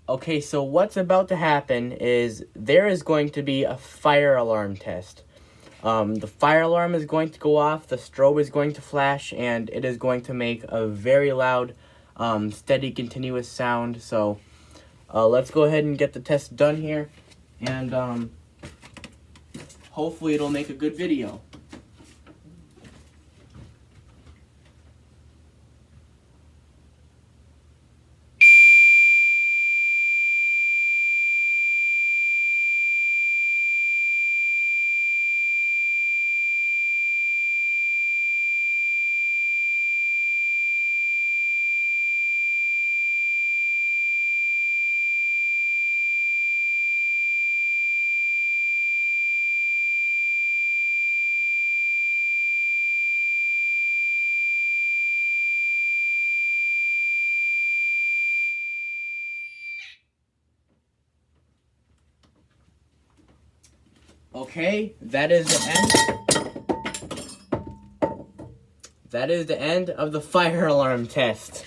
Okay, so what's about to happen is there is going to be a fire alarm test. The fire alarm is going to go off, the strobe is going to flash, and it is going to make a very loud, steady, continuous sound. So let's go ahead and get the test done here, and hopefully it'll make a good video. Okay, that is the end. That is the end of the fire alarm test.